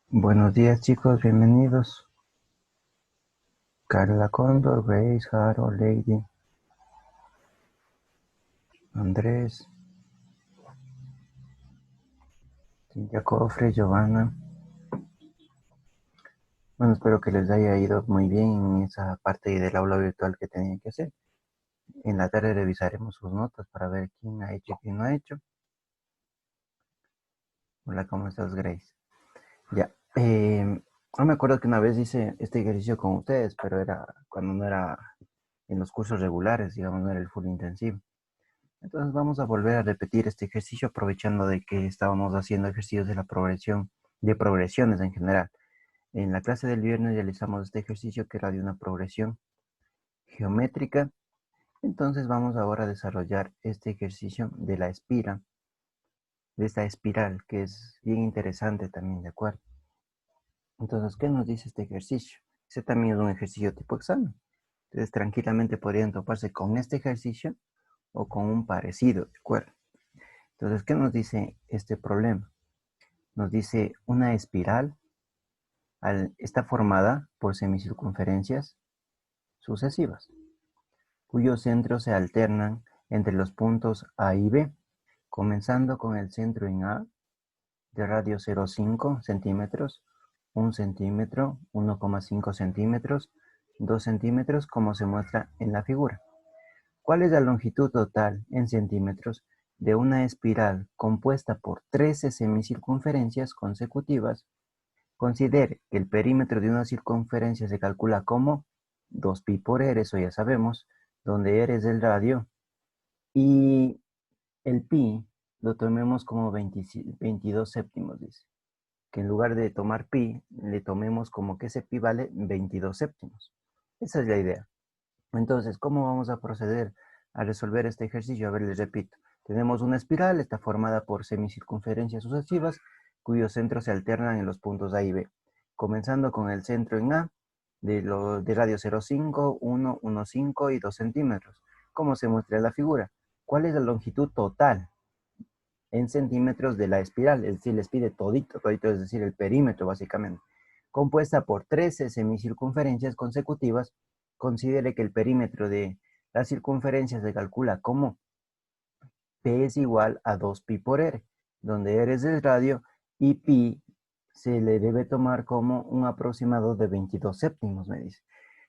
Buenos días chicos, bienvenidos. Carla Condor, Grace, Harold, Lady, Andrés, Cintia Cofre, Giovanna. Bueno, espero que les haya ido muy bien en esa parte del aula virtual que tenían que hacer. En la tarde revisaremos sus notas para ver quién ha hecho y quién no ha hecho. Hola, ¿cómo estás, Grace? Ya. No me acuerdo que una vez hice este ejercicio con ustedes, pero era cuando no era en los cursos regulares, digamos, no era el full intensivo. Entonces vamos a volver a repetir este ejercicio aprovechando de que estábamos haciendo ejercicios de la progresión, de progresiones en general. En la clase del viernes realizamos este ejercicio que era de una progresión geométrica. Entonces vamos ahora a desarrollar este ejercicio de la espira, de esta espiral, que es bien interesante también, ¿de acuerdo? Entonces, ¿qué nos dice este ejercicio? Este también es un ejercicio tipo examen. Entonces, tranquilamente podrían toparse con este ejercicio o con un parecido, ¿de acuerdo? Entonces, ¿qué nos dice este problema? Nos dice una espiral está formada por semicircunferencias sucesivas, cuyos centros se alternan entre los puntos A y B, comenzando con el centro en A de radio 0,5 centímetros, 1 centímetro, 1,5 centímetros, 2 centímetros, como se muestra en la figura. ¿Cuál es la longitud total en centímetros de una espiral compuesta por 13 semicircunferencias consecutivas? Considere que el perímetro de una circunferencia se calcula como 2pi por r, eso ya sabemos, donde r es el radio, y el pi lo tomemos como 22 séptimos, dice. Que en lugar de tomar pi, le tomemos como que ese pi vale 22 séptimos. Esa es la idea. Entonces, ¿cómo vamos a proceder a resolver este ejercicio? A ver, les repito. Tenemos una espiral, está formada por semicircunferencias sucesivas, cuyos centros se alternan en los puntos A y B, comenzando con el centro en A, de radio 0,5, 1, 1,5 y 2 centímetros, como se muestra en la figura. ¿Cuál es la longitud total en centímetros de la espiral? Es decir, les pide todito, todito, es decir, el perímetro básicamente. Compuesta por 13 semicircunferencias consecutivas, considere que el perímetro de la circunferencia se calcula como P es igual a 2pi por R, donde R es el radio y pi se le debe tomar como un aproximado de 22 séptimos, me dice.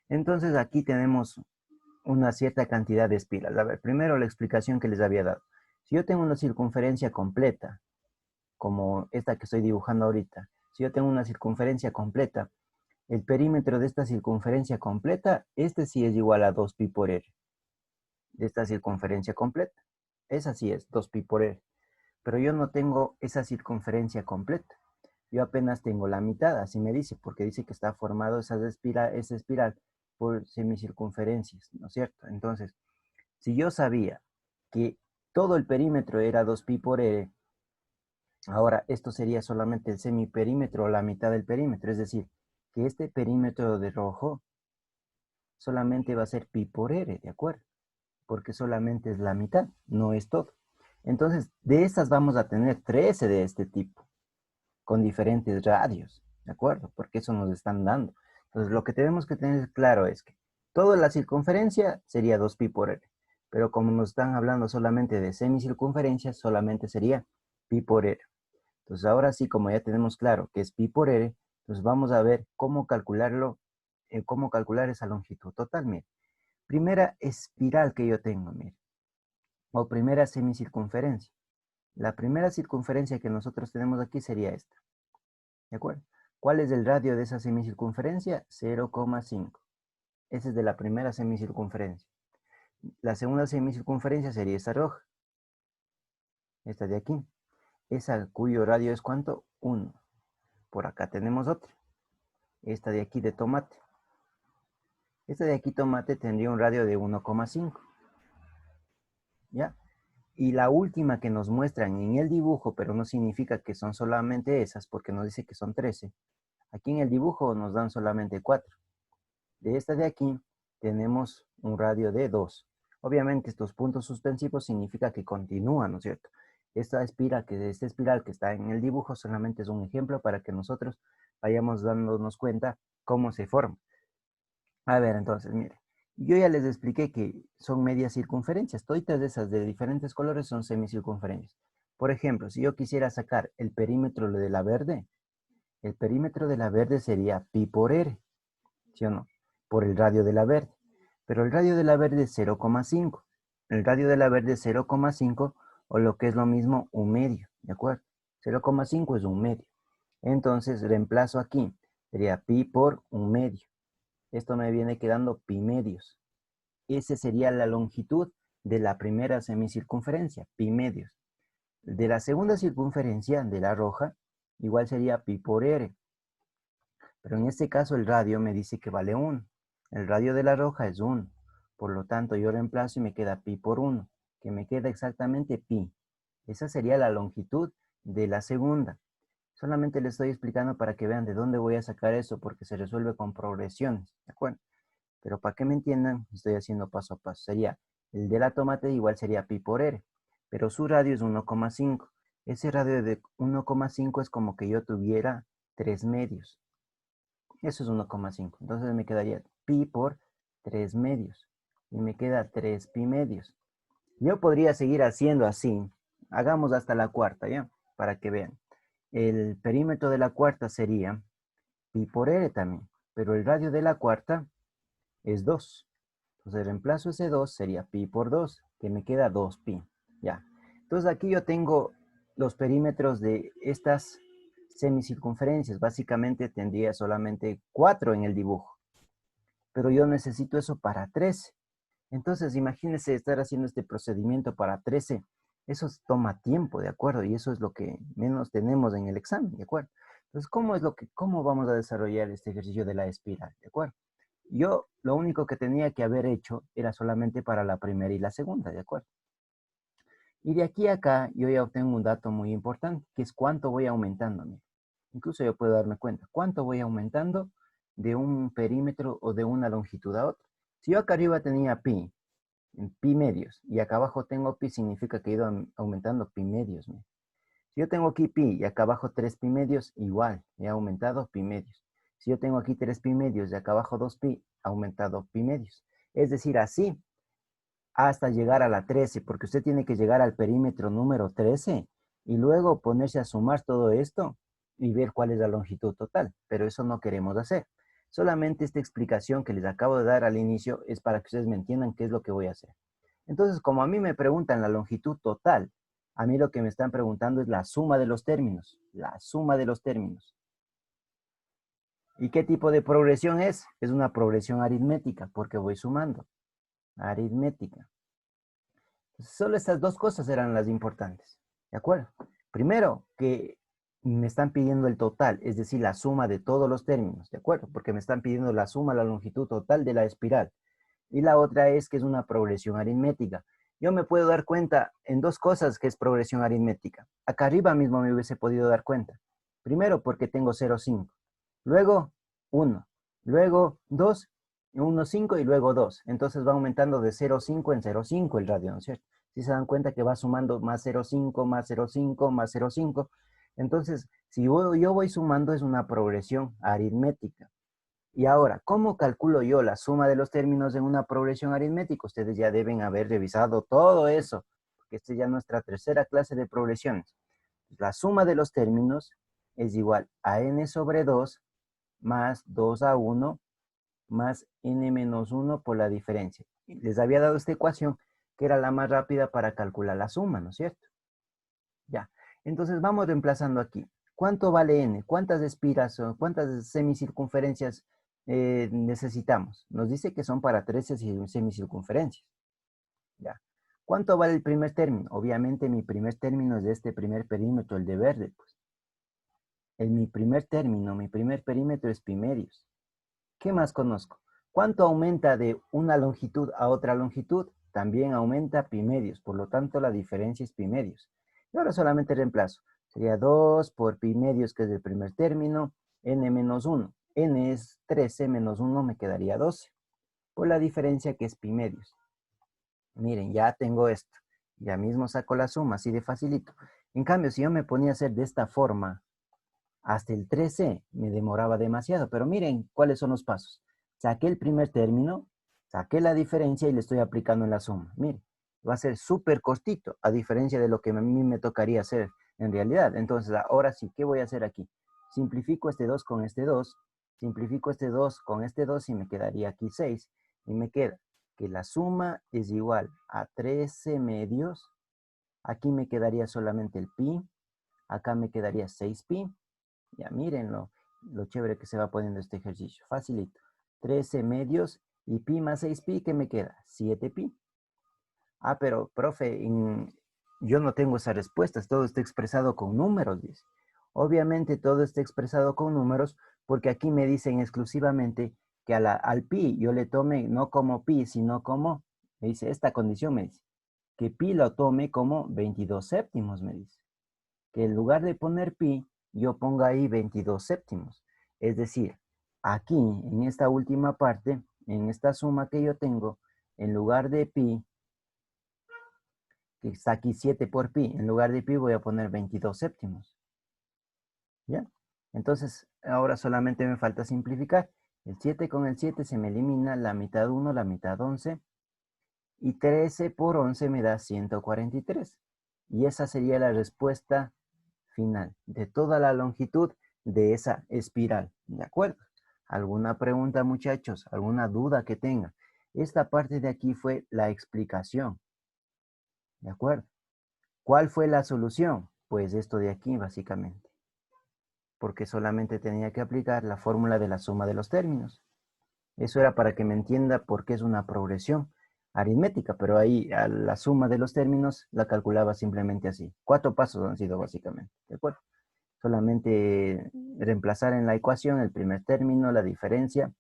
Entonces aquí tenemos una cierta cantidad de espiral. A ver, primero la explicación que les había dado. Si yo tengo una circunferencia completa, como esta que estoy dibujando ahorita, si yo tengo una circunferencia completa, el perímetro de esta circunferencia completa, este sí es igual a 2pi por r, de esta circunferencia completa. Esa sí es 2pi por r. Pero yo no tengo esa circunferencia completa. Yo apenas tengo la mitad, así me dice, porque dice que está formado esa espiral por semicircunferencias, ¿no es cierto? Entonces, si yo sabía que todo el perímetro era 2pi por r, ahora esto sería solamente el semiperímetro o la mitad del perímetro, es decir, que este perímetro de rojo solamente va a ser pi por r, ¿de acuerdo? Porque solamente es la mitad, no es todo. Entonces, de estas vamos a tener 13 de este tipo, con diferentes radios, ¿de acuerdo? Porque eso nos están dando. Entonces, lo que tenemos que tener claro es que toda la circunferencia sería 2pi por r, pero como nos están hablando solamente de semicircunferencias, solamente sería pi por r. Entonces, ahora sí, como ya tenemos claro que es pi por r, pues vamos a ver cómo calcularlo, cómo calcular esa longitud total. Mire, primera espiral que yo tengo, mire, o primera semicircunferencia. La primera circunferencia que nosotros tenemos aquí sería esta, ¿de acuerdo? ¿Cuál es el radio de esa semicircunferencia? 0,5. Ese es de la primera semicircunferencia. La segunda semicircunferencia sería esta roja, esta de aquí. Esa cuyo radio es ¿cuánto? 1. Por acá tenemos otra. Esta de aquí de tomate. Esta de aquí tomate tendría un radio de 1,5. ¿Ya? Y la última que nos muestran en el dibujo, pero no significa que son solamente esas, porque nos dice que son 13. Aquí en el dibujo nos dan solamente 4. De esta de aquí tenemos un radio de 2. Obviamente estos puntos suspensivos significa que continúan, ¿no es cierto? Esta espiral que está en el dibujo solamente es un ejemplo para que nosotros vayamos dándonos cuenta cómo se forma. A ver, entonces, mire, yo ya les expliqué que son medias circunferencias. Todas esas de diferentes colores son semicircunferencias. Por ejemplo, si yo quisiera sacar el perímetro de la verde, el perímetro de la verde sería pi por r, ¿sí o no? Por el radio de la verde. Pero el radio de la verde es 0,5. El radio de la verde es 0,5 o lo que es lo mismo, un medio, ¿de acuerdo? 0,5 es un medio. Entonces, reemplazo aquí. Sería pi por un medio. Esto me viene quedando pi medios. Esa sería la longitud de la primera semicircunferencia, pi medios. De la segunda circunferencia, de la roja, igual sería pi por r. Pero en este caso el radio me dice que vale 1. El radio de la roja es 1. Por lo tanto, yo reemplazo y me queda pi por 1, que me queda exactamente pi. Esa sería la longitud de la segunda. Solamente les estoy explicando para que vean de dónde voy a sacar eso, porque se resuelve con progresiones, ¿de acuerdo? Pero para que me entiendan, estoy haciendo paso a paso. Sería, el de la tomate igual sería pi por r, pero su radio es 1,5. Ese radio de 1,5 es como que yo tuviera 3 medios. Eso es 1,5. Entonces me quedaría pi por 3 medios. Y me queda 3 pi medios. Yo podría seguir haciendo así. Hagamos hasta la cuarta, ¿ya? Para que vean. El perímetro de la cuarta sería pi por r también. Pero el radio de la cuarta es 2. Entonces reemplazo ese 2, sería pi por 2, que me queda 2 pi. Ya. Entonces aquí yo tengo los perímetros de estas semicircunferencias. Básicamente tendría solamente 4 en el dibujo. Pero yo necesito eso para 13. Entonces imagínense estar haciendo este procedimiento para 13. Eso toma tiempo, ¿de acuerdo? Y eso es lo que menos tenemos en el examen, ¿de acuerdo? Entonces, ¿cómo vamos a desarrollar este ejercicio de la espiral, ¿de acuerdo? Yo lo único que tenía que haber hecho era solamente para la primera y la segunda, ¿de acuerdo? Y de aquí a acá yo ya obtengo un dato muy importante, que es cuánto voy aumentando. Mira. Incluso yo puedo darme cuenta, cuánto voy aumentando de un perímetro o de una longitud a otra. Si yo acá arriba tenía pi, en pi medios, y acá abajo tengo pi, significa que he ido aumentando pi medios. Mira. Si yo tengo aquí pi y acá abajo 3 pi medios, igual, he aumentado pi medios. Si yo tengo aquí 3 pi medios y acá abajo 2 pi, ha aumentado pi medios. Es decir, así hasta llegar a la 13, porque usted tiene que llegar al perímetro número 13 y luego ponerse a sumar todo esto y ver cuál es la longitud total. Pero eso no queremos hacer. Solamente esta explicación que les acabo de dar al inicio es para que ustedes me entiendan qué es lo que voy a hacer. Entonces, como a mí me preguntan la longitud total, a mí lo que me están preguntando es la suma de los términos. La suma de los términos. ¿Y qué tipo de progresión es? Es una progresión aritmética, porque voy sumando. Aritmética. Solo estas dos cosas eran las importantes. ¿De acuerdo? Primero, que me están pidiendo el total, es decir, la suma de todos los términos. ¿De acuerdo? Porque me están pidiendo la suma, la longitud total de la espiral. Y la otra es que es una progresión aritmética. Yo me puedo dar cuenta en dos cosas que es progresión aritmética. Acá arriba mismo me hubiese podido dar cuenta. Primero, porque tengo 0,5. Luego, 1. Luego, 2, 1, 5 y luego 2. Entonces va aumentando de 0,5 en 0,5 el radio, ¿no es cierto? Si se dan cuenta que va sumando más 0,5, más 0,5, más 0,5. Entonces, si yo voy sumando es una progresión aritmética. Y ahora, ¿cómo calculo yo la suma de los términos en una progresión aritmética? Ustedes ya deben haber revisado todo eso, porque esta es ya nuestra tercera clase de progresiones. La suma de los términos es igual a n sobre 2 más 2 a 1 más n menos 1 por la diferencia. Les había dado esta ecuación que era la más rápida para calcular la suma, ¿no es cierto? Ya, entonces vamos reemplazando aquí. ¿Cuánto vale n? ¿Cuántas espiras o cuántas semicircunferencias necesitamos? Nos dice que son para 13 semicircunferencias. Ya. ¿Cuánto vale el primer término? Obviamente mi primer término es de este primer perímetro, el de verde. Pues. Mi primer término, mi primer perímetro es pi medios. ¿Qué más conozco? ¿Cuánto aumenta de una longitud a otra longitud? También aumenta pi medios, por lo tanto la diferencia es pi medios. Y ahora solamente reemplazo. Sería 2 por pi medios, que es el primer término, n menos 1. N es 13 menos 1, me quedaría 12. Por la diferencia que es pi medios. Miren, ya tengo esto. Ya mismo saco la suma, así de facilito. En cambio, si yo me ponía a hacer de esta forma, hasta el 13 me demoraba demasiado. Pero miren cuáles son los pasos. Saqué el primer término, saqué la diferencia y le estoy aplicando en la suma. Miren, va a ser súper cortito, a diferencia de lo que a mí me tocaría hacer en realidad. Entonces, ahora sí, ¿qué voy a hacer aquí? Simplifico este 2 con este 2, simplifico este 2 con este 2 y me quedaría aquí 6. Y me queda que la suma es igual a 13 medios. Aquí me quedaría solamente el pi. Acá me quedaría 6pi. Ya miren lo chévere que se va poniendo este ejercicio. Facilito. 13 medios y pi más 6pi, ¿qué me queda? 7pi. Ah, pero, profe, yo no tengo esas respuestas. Todo está expresado con números, dice. Obviamente todo está expresado con números porque aquí me dicen exclusivamente que al pi yo le tome no como pi, sino como, me dice, esta condición me dice, que pi lo tome como 22 séptimos, me dice. Que en lugar de poner pi, yo ponga ahí 22 séptimos. Es decir, aquí, en esta última parte, en esta suma que yo tengo, en lugar de pi, que está aquí 7 por pi, en lugar de pi voy a poner 22 séptimos. ¿Ya? Entonces, ahora solamente me falta simplificar. El 7 con el 7 se me elimina la mitad 1, la mitad 11. Y 13 por 11 me da 143. Y esa sería la respuesta final de toda la longitud de esa espiral. ¿De acuerdo? ¿Alguna pregunta, muchachos? ¿Alguna duda que tengan? Esta parte de aquí fue la explicación. ¿De acuerdo? ¿Cuál fue la solución? Pues esto de aquí, básicamente. Porque solamente tenía que aplicar la fórmula de la suma de los términos. Eso era para que me entienda por qué es una progresión aritmética, pero ahí a la suma de los términos la calculaba simplemente así. 4 pasos han sido básicamente. ¿De acuerdo? Solamente reemplazar en la ecuación el primer término, la diferencia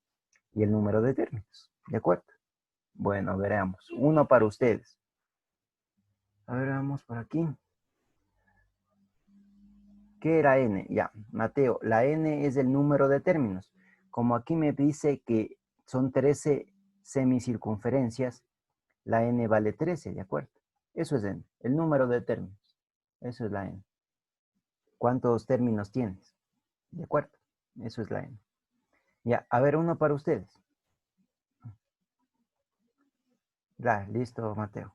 y el número de términos. ¿De acuerdo? Bueno, veremos. Uno para ustedes. A ver, vamos por aquí. ¿Qué era n? Ya, Mateo, la n es el número de términos. Como aquí me dice que son 13 semicircunferencias, la n vale 13, ¿de acuerdo? Eso es n, el número de términos. Eso es la n. ¿Cuántos términos tienes? ¿De acuerdo? Eso es la n. Ya, a ver, uno para ustedes. Ya, listo, Mateo.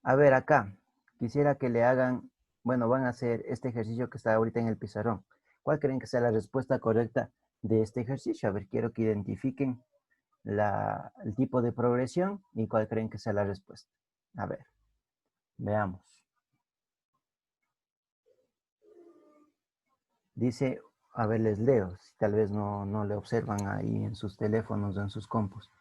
A ver, acá, quisiera que le hagan, bueno, van a hacer este ejercicio que está ahorita en el pizarrón. ¿Cuál creen que sea la respuesta correcta de este ejercicio? A ver, quiero que identifiquen el tipo de progresión y cuál creen que sea la respuesta. A ver, veamos. Dice, a ver, les leo, si tal vez no le observan ahí en sus teléfonos o en sus compus.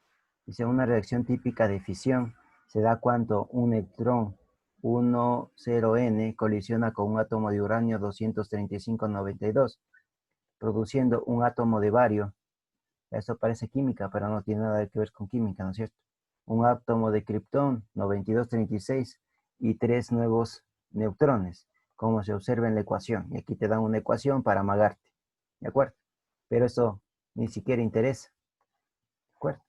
Dice, una reacción típica de fisión se da cuando un electrón 10N colisiona con un átomo de uranio 23592, produciendo un átomo de bario. Esto parece química, pero no tiene nada que ver con química, ¿no es cierto? Un átomo de kriptón 9236 y 3 nuevos neutrones, como se observa en la ecuación. Y aquí te dan una ecuación para amagarte, ¿de acuerdo? Pero eso ni siquiera interesa, ¿de acuerdo?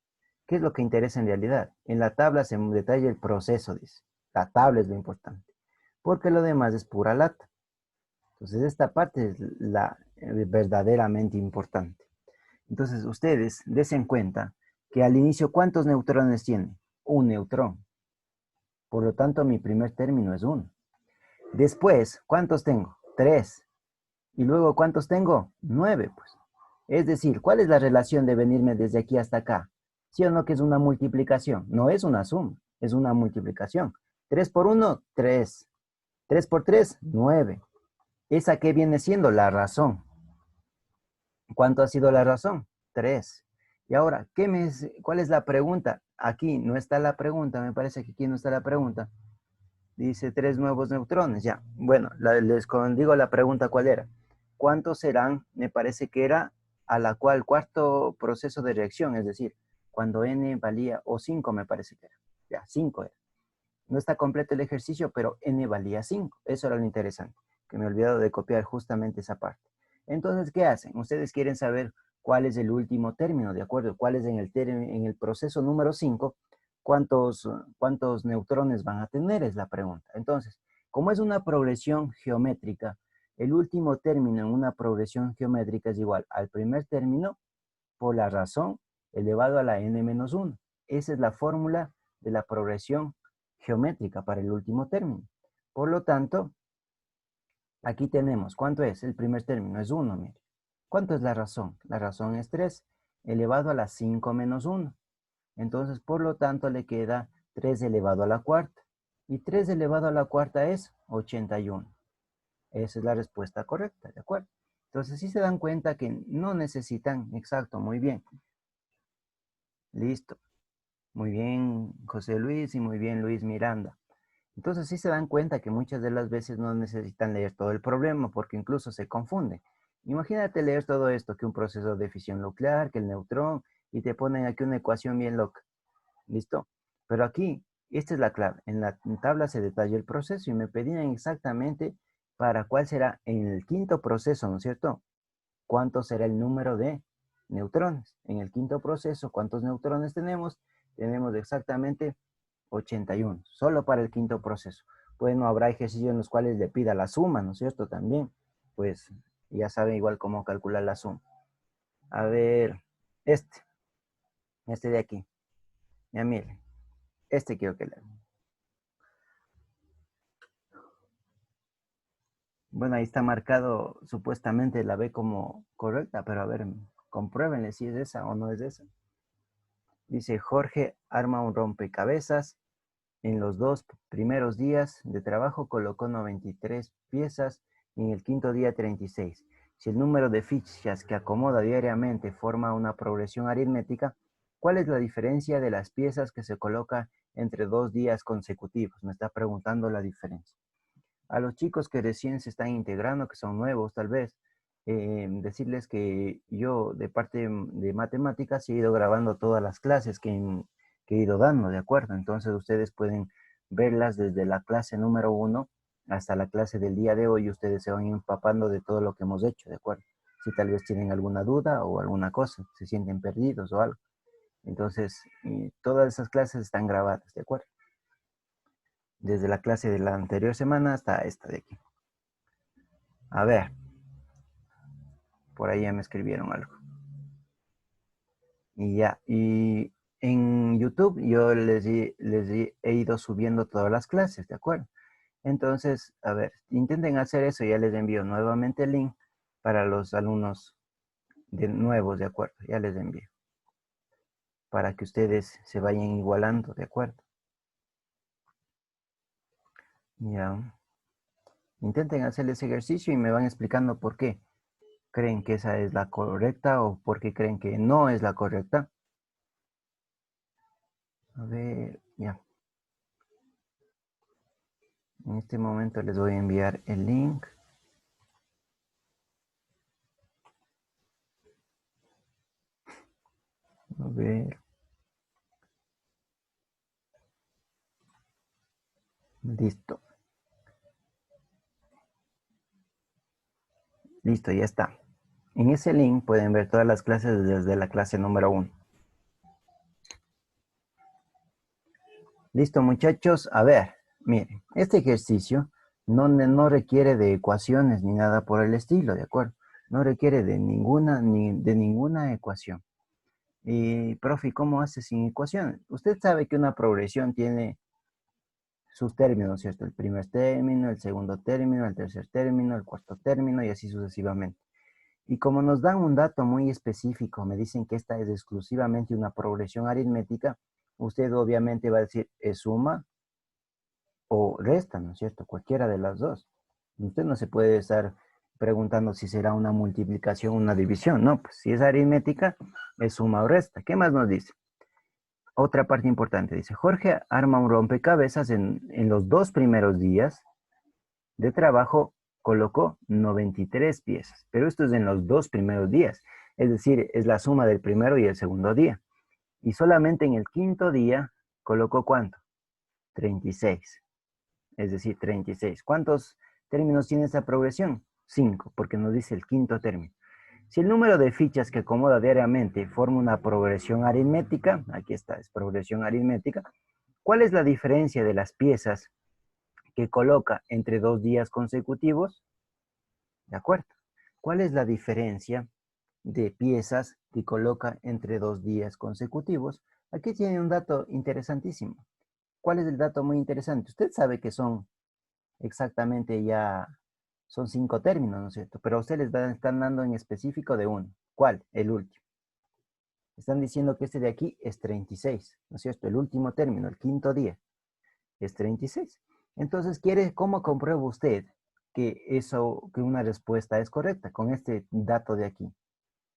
¿Qué es lo que interesa en realidad? En la tabla se detalla el proceso, dice. La tabla es lo importante, porque lo demás es pura lata. Entonces, esta parte es la verdaderamente importante. Entonces, ustedes desen cuenta que al inicio, ¿cuántos neutrones tiene? Un neutrón. Por lo tanto, mi primer término es 1. Después, ¿cuántos tengo? 3. Y luego, ¿cuántos tengo? 9, pues. Es decir, ¿cuál es la relación de venirme desde aquí hasta acá? ¿Sí o no que es una multiplicación? No es una suma, es una multiplicación. 3 por 1, 3. 3 por 3, 9. ¿Esa qué viene siendo? La razón. ¿Cuánto ha sido la razón? 3. Y ahora, ¿cuál es la pregunta? Aquí no está la pregunta, me parece que aquí no está la pregunta. Dice 3 nuevos neutrones, ya. Bueno, les digo la pregunta cuál era. ¿Cuántos serán? Me parece que era a la cuarto proceso de reacción, es decir, cuando n valía, o 5 me parece que era. Ya, 5 era. No está completo el ejercicio, pero n valía 5. Eso era lo interesante, que me he olvidado de copiar justamente esa parte. Entonces, ¿qué hacen? Ustedes quieren saber cuál es el último término, ¿de acuerdo? ¿Cuál es en el proceso número 5? ¿cuántos neutrones van a tener? Es la pregunta. Entonces, como es una progresión geométrica, el último término en una progresión geométrica es igual al primer término por la razón elevado a la n-1. Esa es la fórmula de la progresión geométrica para el último término. Por lo tanto, aquí tenemos, ¿cuánto es? El primer término es 1, mire. ¿Cuánto es la razón? La razón es 3 elevado a la 5 menos 1. Entonces, por lo tanto, le queda 3 elevado a la cuarta. Y 3 elevado a la cuarta es 81. Esa es la respuesta correcta, ¿de acuerdo? Entonces, sí se dan cuenta que no necesitan, exacto, muy bien. Listo. Muy bien, José Luis, y muy bien, Luis Miranda. Entonces, sí se dan cuenta que muchas de las veces no necesitan leer todo el problema, porque incluso se confunden. Imagínate leer todo esto, que un proceso de fisión nuclear, que el neutrón, y te ponen aquí una ecuación bien loca. ¿Listo? Pero aquí, esta es la clave. En la tabla se detalla el proceso y me pedían exactamente para cuál será en el quinto proceso, ¿no es cierto? ¿Cuánto será el número de neutrones? En el quinto proceso, ¿cuántos neutrones tenemos? Tenemos exactamente 81, solo para el quinto proceso. Bueno, habrá ejercicios en los cuales le pida la suma, ¿no es cierto? También, pues ya saben igual cómo calcular la suma. A ver, este de aquí. Ya miren, este quiero que lean. Bueno, ahí está marcado supuestamente la B como correcta, pero a ver, compruébenle si es esa o no es esa. Dice, Jorge arma un rompecabezas. En los 2 primeros días de trabajo colocó 93 piezas y en el quinto día 36. Si el número de fichas que acomoda diariamente forma una progresión aritmética, ¿cuál es la diferencia de las piezas que se coloca entre 2 días consecutivos? Me está preguntando la diferencia. A los chicos que recién se están integrando, que son nuevos tal vez, decirles que yo de parte de matemáticas he ido grabando todas las clases que he ido dando, ¿de acuerdo? Entonces ustedes pueden verlas desde la clase número 1 hasta la clase del día de hoy y ustedes se van empapando de todo lo que hemos hecho, ¿de acuerdo? Si tal vez tienen alguna duda o alguna cosa, se sienten perdidos o algo. Entonces, todas esas clases están grabadas, ¿de acuerdo? Desde la clase de la anterior semana hasta esta de aquí. A ver, por ahí ya me escribieron algo. Y ya, y en YouTube yo he ido subiendo todas las clases, ¿de acuerdo? Entonces, a ver, intenten hacer eso, ya les envío nuevamente el link para los alumnos nuevos, ¿de acuerdo? Ya les envío. Para que ustedes se vayan igualando, ¿de acuerdo? Ya. Intenten hacer ese ejercicio y me van explicando por qué creen que esa es la correcta o por qué creen que no es la correcta. A ver, ya. En este momento les voy a enviar el link. A ver. Listo. Listo, ya está. En ese link pueden ver todas las clases desde la clase número 1. Listo, muchachos. A ver, miren, este ejercicio no requiere de ecuaciones ni nada por el estilo, ¿de acuerdo? No requiere de ninguna ecuación. Y, profe, ¿cómo hace sin ecuación? Usted sabe que una progresión tiene sus términos, ¿cierto? El primer término, el segundo término, el tercer término, el cuarto término y así sucesivamente. Y como nos dan un dato muy específico, me dicen que esta es exclusivamente una progresión aritmética, usted obviamente va a decir es suma o resta, ¿no es cierto? Cualquiera de las dos. Usted no se puede estar preguntando si será una multiplicación o una división, no, pues si es aritmética, es suma o resta. ¿Qué más nos dice? Otra parte importante, dice, Jorge arma un rompecabezas en los 2 primeros días de trabajo, colocó 93 piezas, pero esto es en los 2 primeros días, es decir, es la suma del primero y el segundo día. Y solamente en el quinto día colocó ¿cuánto? 36, es decir, 36. ¿Cuántos términos tiene esta progresión? 5, porque nos dice el quinto término. Si el número de fichas que acomoda diariamente forma una progresión aritmética, aquí está, es progresión aritmética, ¿Cuál es la diferencia de las piezas que coloca entre 2 días consecutivos? ¿De acuerdo? ¿Cuál es la diferencia de piezas que coloca entre 2 días consecutivos? Aquí tiene un dato interesantísimo. ¿Cuál es el dato muy interesante? Usted sabe que son exactamente ya, son 5 términos, ¿no es cierto? Pero a usted les están dando en específico de uno. ¿Cuál? El último. Están diciendo que este de aquí es 36, ¿no es cierto? El último término, el quinto día, es 36. Entonces, ¿cómo comprueba usted que una respuesta es correcta con este dato de aquí?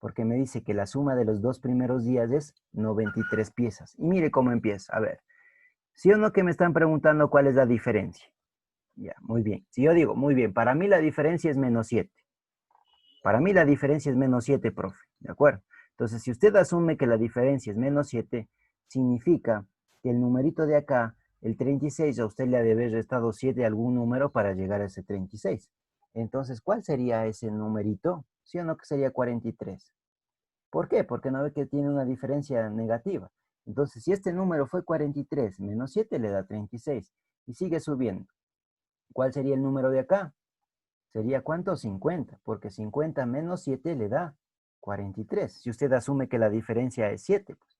Porque me dice que la suma de los 2 primeros días es 93 piezas. Y mire cómo empieza. A ver, ¿sí o no que me están preguntando cuál es la diferencia? Ya, muy bien. Si yo digo, muy bien, para mí la diferencia es -7. Para mí la diferencia es -7, profe. ¿De acuerdo? Entonces, si usted asume que la diferencia es -7, significa que el numerito de acá, el 36, a usted le ha de haber restado 7 a algún número para llegar a ese 36. Entonces, ¿cuál sería ese numerito? ¿Sí o no que sería 43? ¿Por qué? Porque no ve que tiene una diferencia negativa. Entonces, si este número fue 43, menos 7 le da 36. Y sigue subiendo. ¿Cuál sería el número de acá? ¿Sería cuánto? 50, porque 50 menos 7 le da 43. Si usted asume que la diferencia es 7, pues.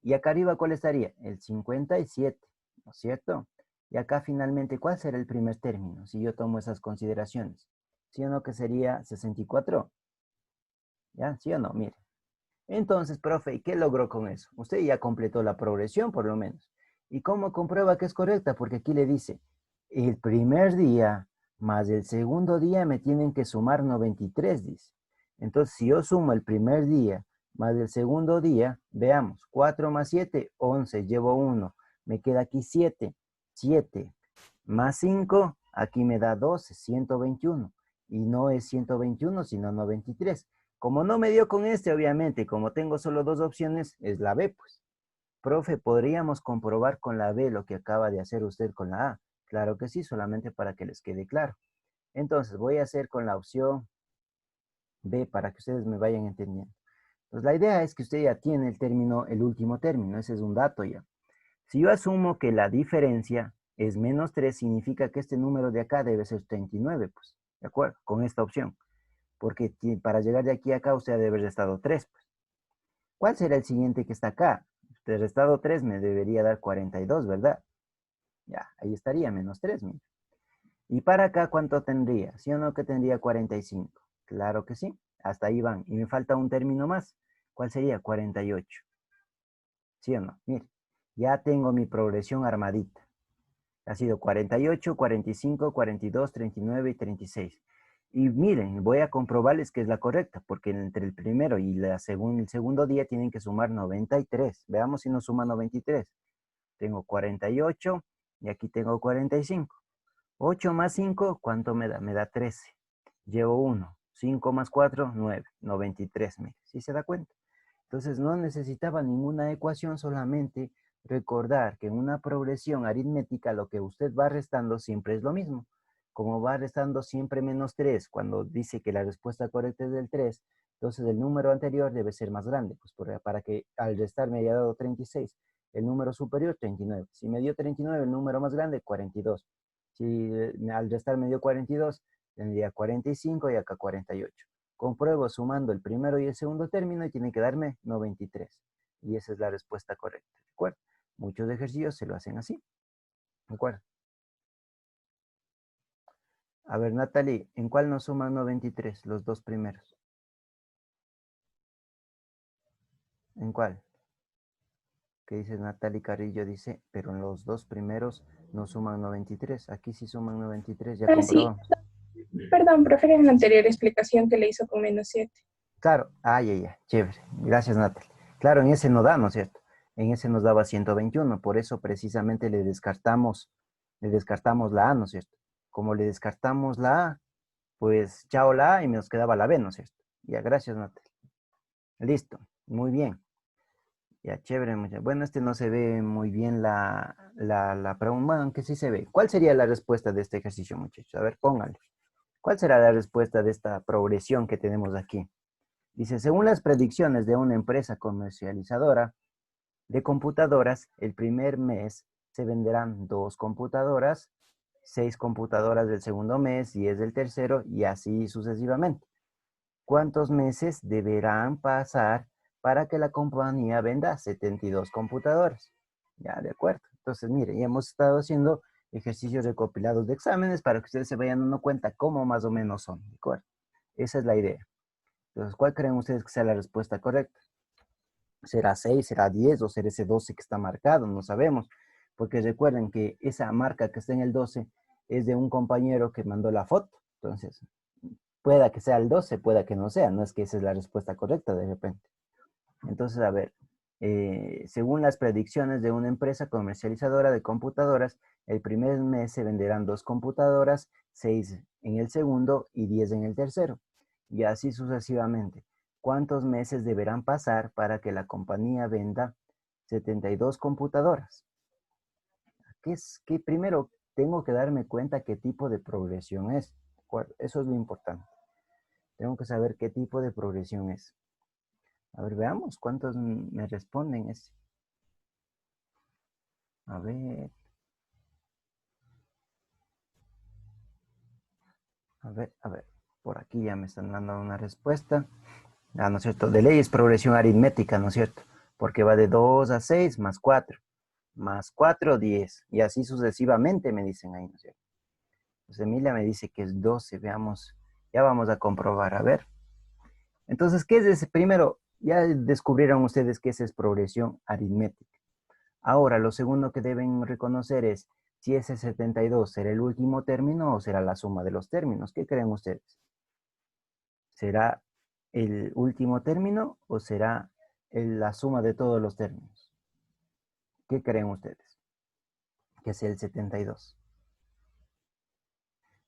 Y acá arriba, ¿cuál estaría? El 57, ¿no es cierto? Y acá finalmente, ¿cuál será el primer término? Si yo tomo esas consideraciones. ¿Sí o no que sería 64? ¿Ya? ¿Sí o no? Mire. Entonces, profe, ¿y qué logró con eso? Usted ya completó la progresión, por lo menos. ¿Y cómo comprueba que es correcta? Porque aquí le dice, el primer día más el segundo día me tienen que sumar 93, dice. Entonces, si yo sumo el primer día más el segundo día, veamos, 4 más 7, 11, llevo 1, me queda aquí 7, 7 más 5, aquí me da 12, 121. Y no es 121, sino 93. Como no me dio con este, obviamente, como tengo solo 2 opciones, es la B, pues. Profe, ¿podríamos comprobar con la B lo que acaba de hacer usted con la A? Claro que sí, solamente para que les quede claro. Entonces, voy a hacer con la opción B para que ustedes me vayan entendiendo. Pues la idea es que usted ya tiene el término, el último término, ese es un dato ya. Si yo asumo que la diferencia es -3, significa que este número de acá debe ser 39, pues, ¿de acuerdo? Con esta opción. Porque para llegar de aquí a acá usted debe haber restado 3, pues. ¿Cuál será el siguiente que está acá? De restado 3 me debería dar 42, ¿verdad? Ya, ahí estaría, -3, mira. ¿Y para acá cuánto tendría? ¿Sí o no que tendría 45? Claro que sí, hasta ahí van. Y me falta un término más. ¿Cuál sería? 48. ¿Sí o no? Mire, ya tengo mi progresión armadita. Ha sido 48, 45, 42, 39 y 36. Y miren, voy a comprobarles que es la correcta, porque entre el primero y el segundo día tienen que sumar 93. Veamos si nos suma 93. Tengo 48 y aquí tengo 45. 8 más 5, ¿cuánto me da? Me da 13. Llevo 1. 5 más 4, 9. 93, mire. ¿Sí se da cuenta? Entonces no necesitaba ninguna ecuación, solamente recordar que en una progresión aritmética lo que usted va restando siempre es lo mismo. Como va restando siempre -3, cuando dice que la respuesta correcta es del 3, entonces el número anterior debe ser más grande, pues para que al restar me haya dado 36. El número superior, 39. Si me dio 39, el número más grande, 42. Si al restar me dio 42, tendría 45 y acá 48. Compruebo sumando el primero y el segundo término y tiene que darme 93. Y esa es la respuesta correcta. ¿De acuerdo? Muchos ejercicios se lo hacen así. ¿De acuerdo? A ver, Natalie, ¿en cuál nos suman 93? Los dos primeros. ¿En cuál? ¿Qué dice Natalie Carrillo? Dice, pero en los dos primeros nos suman 93. Aquí sí suman 93, ya Ah, sí. comprobamos. Perdón, profe, en la anterior explicación que le hizo con -7. Claro, chévere. Gracias, Natalie. Claro, en ese no da, ¿no es cierto? En ese nos daba 121, por eso precisamente le descartamos la A, ¿no es cierto? Como le descartamos la A, pues chao la A y nos quedaba la B, ¿no es cierto? Ya, gracias, Natalie. Listo, muy bien. Ya, chévere, bueno, este no se ve muy bien la pregunta, bueno, aunque sí se ve. ¿Cuál sería la respuesta de este ejercicio, muchachos? A ver, pónganle. ¿Cuál será la respuesta de esta progresión que tenemos aquí? Dice, según las predicciones de una empresa comercializadora de computadoras, el primer mes se venderán 2 computadoras, 6 computadoras del segundo mes, 10 del tercero y así sucesivamente. ¿Cuántos meses deberán pasar para que la compañía venda 72 computadoras? Ya, de acuerdo. Entonces, mire, ya hemos estado haciendo ejercicios recopilados de exámenes para que ustedes se vayan dando cuenta cómo más o menos son, ¿de acuerdo? Esa es la idea. Entonces, ¿cuál creen ustedes que sea la respuesta correcta? ¿Será 6, será 10 o será ese 12 que está marcado? No sabemos. Porque recuerden que esa marca que está en el 12 es de un compañero que mandó la foto. Entonces, pueda que sea el 12, pueda que no sea. No es que esa es la respuesta correcta de repente. Entonces, a ver, según las predicciones de una empresa comercializadora de computadoras, el primer mes se venderán 2 computadoras, 6 en el segundo y 10 en el tercero. Y así sucesivamente. ¿Cuántos meses deberán pasar para que la compañía venda 72 computadoras? Que primero tengo que darme cuenta qué tipo de progresión es. Eso es lo importante. Tengo que saber qué tipo de progresión es. A ver, veamos cuántos me responden. A ver, a ver. Por aquí ya me están dando una respuesta. Ah, ¿no es cierto? De ley es progresión aritmética, ¿no es cierto? Porque va de 2 a 6 más 4. Más 4, 10. Y así sucesivamente me dicen ahí, ¿no es cierto? Pues Emilia me dice que es 12. Veamos. Ya vamos a comprobar. A ver. Entonces, ¿qué es ese? Primero, ya descubrieron ustedes que esa es progresión aritmética. Ahora, lo segundo que deben reconocer es si ese 72 será el último término o será la suma de los términos. ¿Qué creen ustedes? ¿Será el último término o será la suma de todos los términos? ¿Qué creen ustedes? Que es el 72.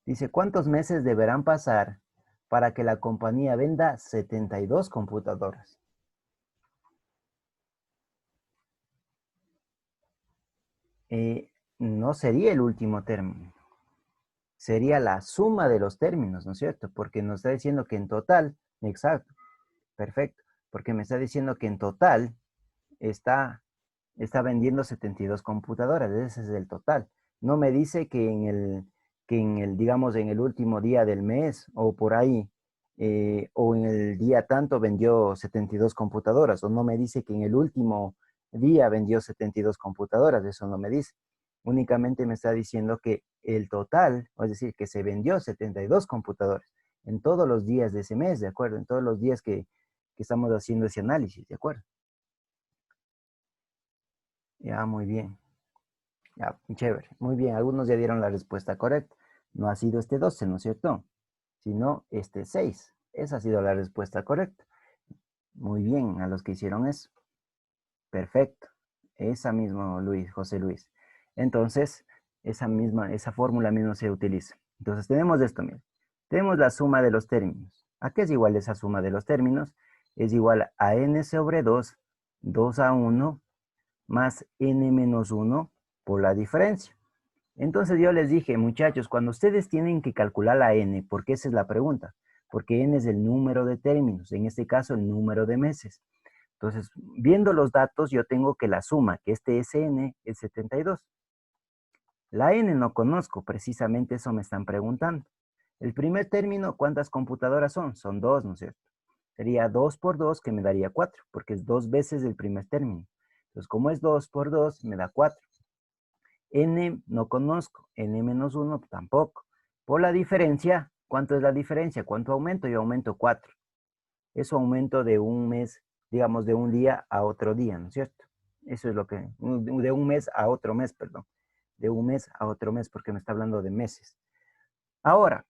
Dice, ¿cuántos meses deberán pasar para que la compañía venda 72 computadoras? No sería el último término. Sería la suma de los términos, ¿no es cierto? Porque nos está diciendo que en total, exacto, perfecto, porque me está diciendo que en total está, está vendiendo 72 computadoras, ese es el total. No me dice digamos, en el último día del mes o por ahí, o en el día tanto vendió 72 computadoras, o no me dice que en el último día vendió 72 computadoras, eso no me dice. Únicamente me está diciendo que el total, es decir, que se vendió 72 computadoras en todos los días de ese mes, ¿de acuerdo? En todos los días que estamos haciendo ese análisis, ¿de acuerdo? Ya, muy bien. Ya, chévere. Muy bien, algunos ya dieron la respuesta correcta. No ha sido este 12, ¿no es cierto? Sino este 6. Esa ha sido la respuesta correcta. Muy bien, a los que hicieron eso. Perfecto. Esa misma, Luis, José Luis. Entonces, esa fórmula misma se utiliza. Entonces, tenemos esto, mira. Tenemos la suma de los términos. ¿A qué es igual esa suma de los términos? Es igual a n sobre 2, 2 a 1, más n menos 1 por la diferencia. Entonces yo les dije, muchachos, cuando ustedes tienen que calcular la n, porque esa es la pregunta, porque n es el número de términos, en este caso el número de meses. Entonces, viendo los datos, yo tengo que la suma, que este SN es 72. La n no conozco, precisamente eso me están preguntando. El primer término, ¿cuántas computadoras son? Son 2, ¿no es cierto? Sería 2 por 2, que me daría 4, porque es 2 veces el primer término. Entonces, como es 2 por 2, me da 4. N no conozco, N menos 1 tampoco. Por la diferencia, ¿cuánto es la diferencia? ¿Cuánto aumento? Yo aumento 4. Eso aumento de un mes, digamos, de un día a otro día, ¿no es cierto? Eso es lo que, de un mes a otro mes, perdón. De un mes a otro mes, porque me está hablando de meses. Ahora,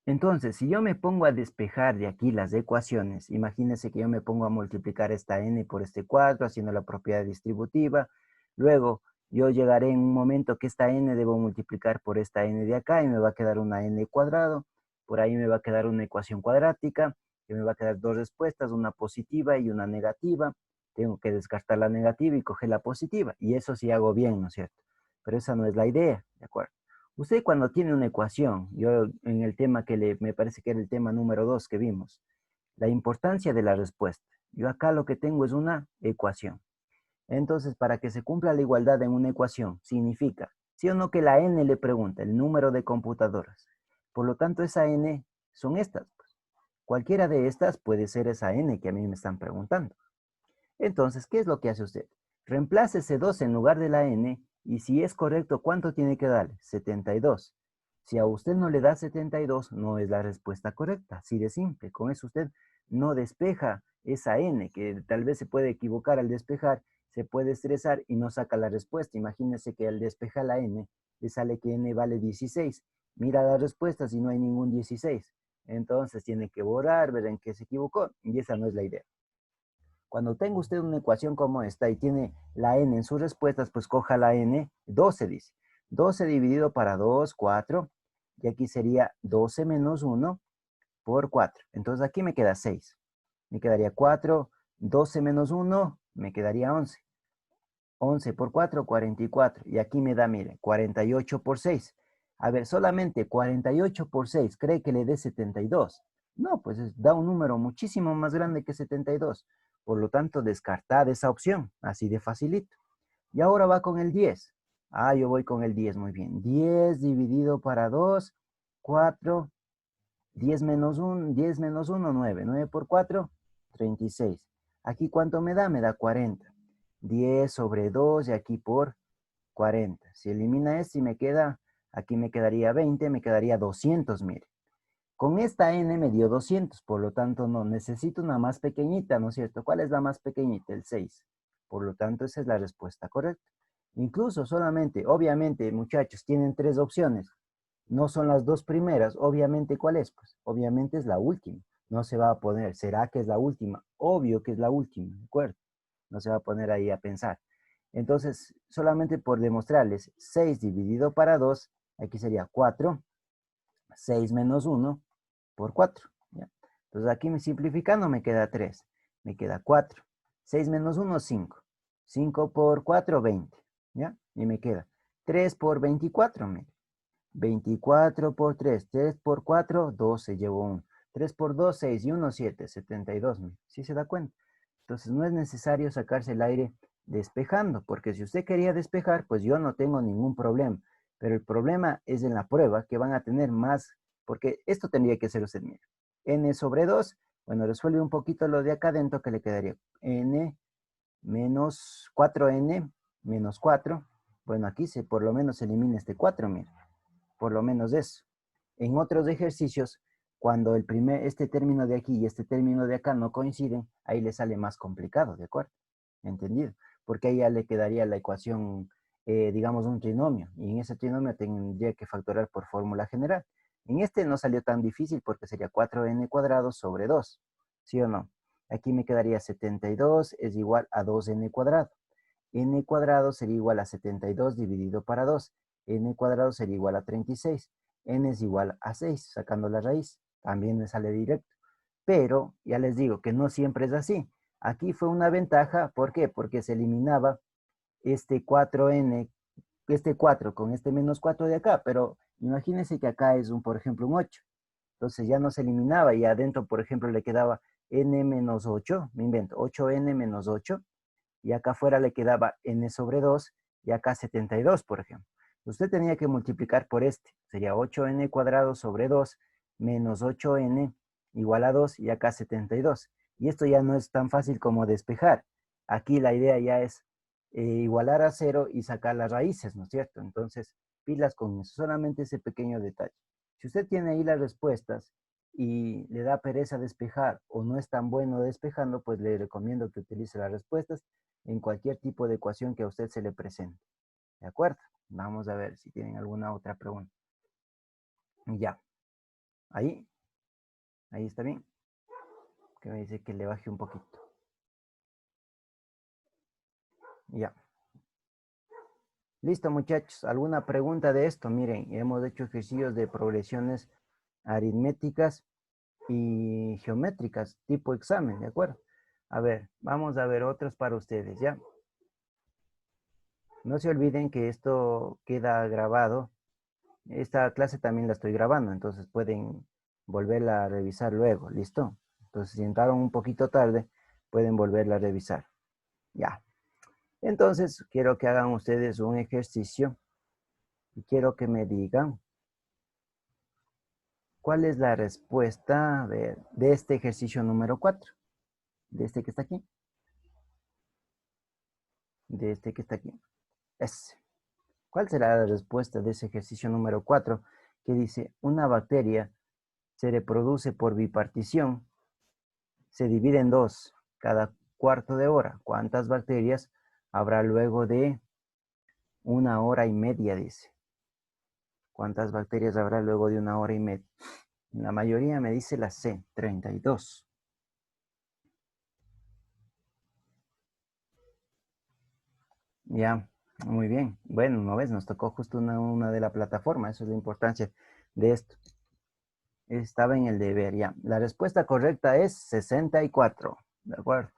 entonces, si yo me pongo a despejar de aquí las ecuaciones, imagínense que yo me pongo a multiplicar esta n por este 4, haciendo la propiedad distributiva. Luego, yo llegaré en un momento que esta n debo multiplicar por esta n de acá y me va a quedar una n cuadrado. Por ahí me va a quedar una ecuación cuadrática, que me va a quedar dos respuestas, una positiva y una negativa. Tengo que descartar la negativa y coger la positiva. Y eso sí hago bien, ¿no es cierto? Pero esa no es la idea, ¿de acuerdo? Usted cuando tiene una ecuación, yo en el tema me parece que era el tema número 2 que vimos, la importancia de la respuesta. Yo acá lo que tengo es una ecuación. Entonces, para que se cumpla la igualdad en una ecuación, significa, sí o no, que la n le pregunta el número de computadoras. Por lo tanto, esa n son estas, pues. Cualquiera de estas puede ser esa n que a mí me están preguntando. Entonces, ¿qué es lo que hace usted? Reemplace ese 2 en lugar de la n y si es correcto, ¿cuánto tiene que darle? 72. Si a usted no le da 72, no es la respuesta correcta. Así de simple. Con eso usted no despeja esa n, que tal vez se puede equivocar al despejar, se puede estresar y no saca la respuesta. Imagínese que al despejar la n, le sale que n vale 16. Mira las respuestas y no hay ningún 16. Entonces tiene que borrar, ver en qué se equivocó y esa no es la idea. Cuando tenga usted una ecuación como esta y tiene la n en sus respuestas, pues coja la n, 12 dice. 12 dividido para 2, 4. Y aquí sería 12 menos 1 por 4. Entonces aquí me queda 6. Me quedaría 4, 12 menos 1, me quedaría 11. 11 por 4, 44. Y aquí me da, mire, 48 por 6. A ver, solamente 48 por 6, ¿cree que le dé 72? No, pues da un número muchísimo más grande que 72. Por lo tanto, descartad esa opción, así de facilito. Y ahora va con el 10. Ah, yo voy con el 10, muy bien. 10 dividido para 2, 4. 10 menos 1, 10 menos 1, 9. 9 por 4, 36. Aquí, ¿cuánto me da? Me da 40. 10 sobre 2 y aquí por 40. Si elimina esto y me queda, aquí me quedaría 20, me quedaría 200, mire. Con esta n me dio 200, por lo tanto no, necesito una más pequeñita, ¿no es cierto? ¿Cuál es la más pequeñita? El 6. Por lo tanto, esa es la respuesta correcta. Incluso solamente, obviamente, muchachos, tienen tres opciones. No son las dos primeras, obviamente, ¿cuál es? Pues obviamente es la última. No se va a poner, ¿será que es la última? Obvio que es la última, ¿de acuerdo? No se va a poner ahí a pensar. Entonces, solamente por demostrarles, 6 dividido para 2, aquí sería 4, 6 menos 1 por 4. ¿Ya? Entonces aquí simplificando me queda 3, me queda 4. 6 menos 1, 5. 5 por 4, 20. ¿Ya? Y me queda 3 por 24, mire. 24 por 3, 3 por 4, 12, llevo 1. 3 por 2, 6 y 1, 7, 72. ¿Sí se da cuenta? Entonces no es necesario sacarse el aire despejando, porque si usted quería despejar, pues yo no tengo ningún problema. Pero el problema es en la prueba que van a tener más, porque esto tendría que ser usted, mira. N sobre 2, bueno, resuelve un poquito lo de acá adentro que le quedaría. N menos 4n menos 4. Bueno, aquí se por lo menos elimina este 4, mira. Por lo menos eso. En otros ejercicios, cuando este término de aquí y este término de acá no coinciden, ahí le sale más complicado, ¿de acuerdo? ¿Entendido? Porque ahí ya le quedaría la ecuación, digamos, un trinomio, y en ese trinomio tendría que factorar por fórmula general. En este no salió tan difícil porque sería 4n cuadrado sobre 2, ¿sí o no? Aquí me quedaría 72 es igual a 2n cuadrado. N cuadrado sería igual a 72 dividido para 2. N cuadrado sería igual a 36. N es igual a 6, sacando la raíz. También me sale directo. Pero ya les digo que no siempre es así. Aquí fue una ventaja, ¿por qué? Porque se eliminaba este 4n, este 4 con este menos 4 de acá, pero imagínense que acá es por ejemplo, un 8. Entonces ya no se eliminaba y adentro, por ejemplo, le quedaba n menos 8, me invento, 8n menos 8, y acá afuera le quedaba n sobre 2 y acá 72, por ejemplo. Usted tenía que multiplicar por este, sería 8n cuadrado sobre 2 menos 8n igual a 2 y acá 72. Y esto ya no es tan fácil como despejar. Aquí la idea ya es igualar a 0 y sacar las raíces, ¿no es cierto? Entonces, pilas con eso, solamente ese pequeño detalle. Si usted tiene ahí las respuestas y le da pereza despejar o no es tan bueno despejando, pues le recomiendo que utilice las respuestas en cualquier tipo de ecuación que a usted se le presente. ¿De acuerdo? Vamos a ver si tienen alguna otra pregunta. Ya. Ahí. Ahí está bien. Que me dice que le baje un poquito. Ya. Listo, muchachos. ¿Alguna pregunta de esto? Miren, hemos hecho ejercicios de progresiones aritméticas y geométricas, tipo examen, ¿de acuerdo? A ver, vamos a ver otras para ustedes, ¿ya? No se olviden que esto queda grabado. Esta clase también la estoy grabando, entonces pueden volverla a revisar luego, ¿listo? Entonces, si entraron un poquito tarde, pueden volverla a revisar. Ya. Entonces, quiero que hagan ustedes un ejercicio y quiero que me digan cuál es la respuesta, a ver, de este ejercicio número 4, de este que está aquí, de este que está aquí. Ese. ¿Cuál será la respuesta de ese ejercicio número 4 que dice una bacteria se reproduce por bipartición, se divide en dos cada cuarto de hora? ¿Cuántas bacterias habrá luego de 1 hora y media? Dice. ¿Cuántas bacterias habrá luego de 1 hora y media? La mayoría me dice la C, 32. Ya, muy bien. Bueno, ¿no ves? Nos tocó justo una de la plataforma. Eso es la importancia de esto. Estaba en el deber, ya. La respuesta correcta es 64. ¿De acuerdo?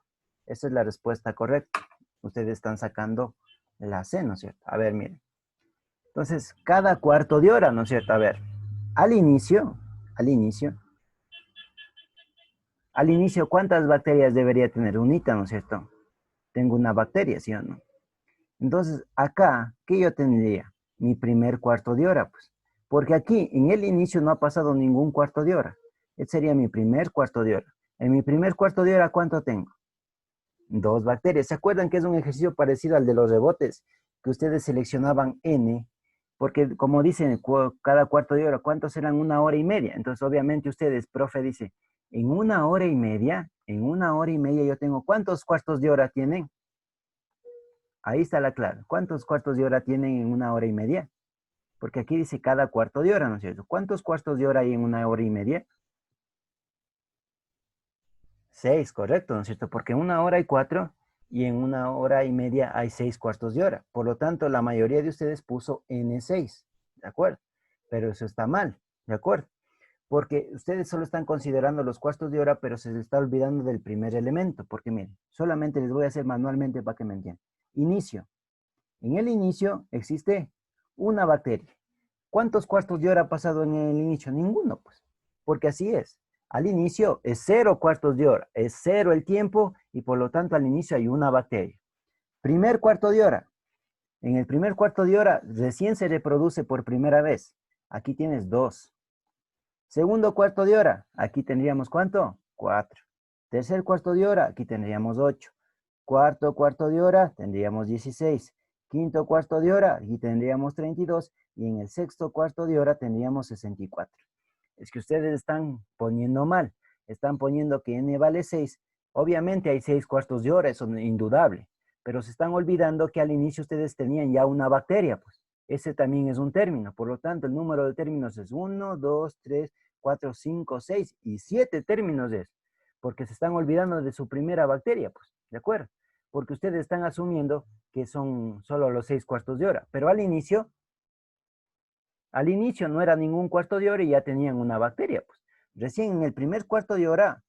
Esa es la respuesta correcta. Ustedes están sacando la C, ¿no es cierto? A ver, miren. Entonces, cada cuarto de hora, ¿no es cierto? A ver, al inicio, al inicio, al inicio, ¿cuántas bacterias debería tener? Unita, ¿no es cierto? Tengo una bacteria, ¿sí o no? Entonces, acá, ¿qué yo tendría? Mi primer cuarto de hora, pues. Porque aquí, en el inicio, no ha pasado ningún cuarto de hora. Este sería mi primer cuarto de hora. En mi primer cuarto de hora, ¿cuánto tengo? 2 bacterias. ¿Se acuerdan que es un ejercicio parecido al de los rebotes? Que ustedes seleccionaban N, porque como dicen, cada cuarto de hora, ¿cuántos eran 1 hora y media? Entonces, obviamente ustedes, profe, dice, en 1 hora y media yo tengo, ¿cuántos cuartos de hora tienen? Ahí está la clave. ¿Cuántos cuartos de hora tienen en 1 hora y media? Porque aquí dice cada cuarto de hora, ¿no es cierto? ¿Cuántos cuartos de hora hay en 1 hora y media? 6, correcto, ¿no es cierto? Porque en 1 hora y 4 y en 1 hora y media hay 6 cuartos de hora. Por lo tanto, la mayoría de ustedes puso N6, ¿de acuerdo? Pero eso está mal, ¿de acuerdo? Porque ustedes solo están considerando los cuartos de hora, pero se les está olvidando del primer elemento. Porque miren, solamente les voy a hacer manualmente para que me entiendan. Inicio. En el inicio existe una bacteria. ¿Cuántos cuartos de hora ha pasado en el inicio? Ninguno, pues. Porque así es. Al inicio es 0 cuartos de hora, es 0 el tiempo y por lo tanto al inicio hay una bacteria. Primer cuarto de hora. En el primer cuarto de hora recién se reproduce por primera vez. Aquí tienes 2. Segundo cuarto de hora. Aquí tendríamos ¿cuánto? 4. Tercer cuarto de hora. Aquí tendríamos 8. Cuarto cuarto de hora tendríamos 16. Quinto cuarto de hora, aquí tendríamos 32. Y en el sexto cuarto de hora tendríamos 64. Es que ustedes están poniendo mal. Están poniendo que n vale 6. Obviamente hay 6 cuartos de hora, eso es indudable. Pero se están olvidando que al inicio ustedes tenían ya una bacteria, pues. Ese también es un término. Por lo tanto, el número de términos es 1, 2, 3, 4, 5, 6 y 7 términos es. Porque se están olvidando de su primera bacteria, pues. ¿De acuerdo? Porque ustedes están asumiendo que son solo los 6 cuartos de hora. Pero al inicio no era ningún cuarto de hora y ya tenían una bacteria, pues. Recién en el primer cuarto de hora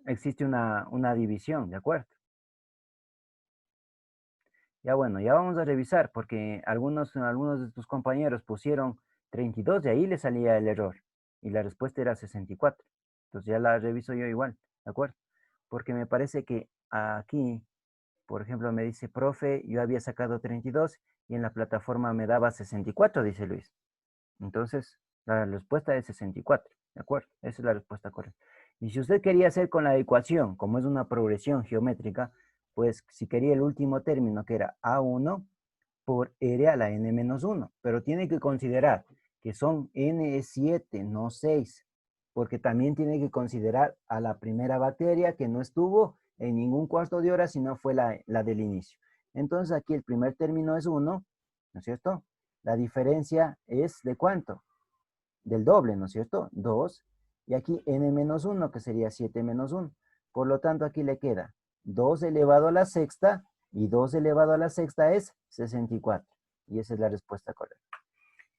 existe una división, ¿de acuerdo? Ya bueno, ya vamos a revisar porque algunos de tus compañeros pusieron 32 y ahí le salía el error. Y la respuesta era 64. Entonces ya la reviso yo igual, ¿de acuerdo? Porque me parece que aquí, por ejemplo, me dice, profe, yo había sacado 32 y en la plataforma me daba 64, dice Luis. Entonces, la respuesta es 64, ¿de acuerdo? Esa es la respuesta correcta. Y si usted quería hacer con la ecuación, como es una progresión geométrica, pues si quería el último término, que era A1 por R a la n-1, pero tiene que considerar que son n es 7, no 6, porque también tiene que considerar a la primera bacteria que no estuvo en ningún cuarto de hora, sino fue la del inicio. Entonces aquí el primer término es 1, ¿no es cierto? La diferencia es ¿de cuánto? Del doble, ¿no es cierto? 2. Y aquí n-1, que sería 7 menos 1. Por lo tanto, aquí le queda 2 elevado a la sexta, y 2 elevado a la sexta es 64. Y esa es la respuesta correcta.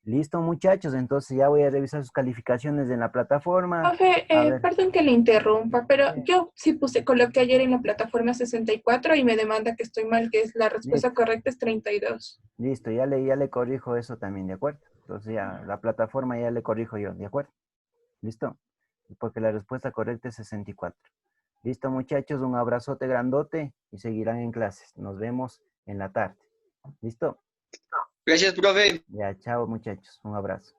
Listo, muchachos. Entonces ya voy a revisar sus calificaciones en la plataforma. Profe, A ver. perdón que le interrumpa, pero yo sí coloqué ayer en la plataforma 64 y me demanda que estoy mal, que es la respuesta Listo, correcta es 32. listo. Ya le corrijo eso también, ¿de acuerdo? Entonces ya la plataforma ya le corrijo yo, ¿de acuerdo? ¿Listo? Porque la respuesta correcta es 64. Listo, muchachos, un abrazote grandote y seguirán en clases. Nos vemos en la tarde. ¿Listo? Gracias, profe. Ya, chao muchachos, un abrazo.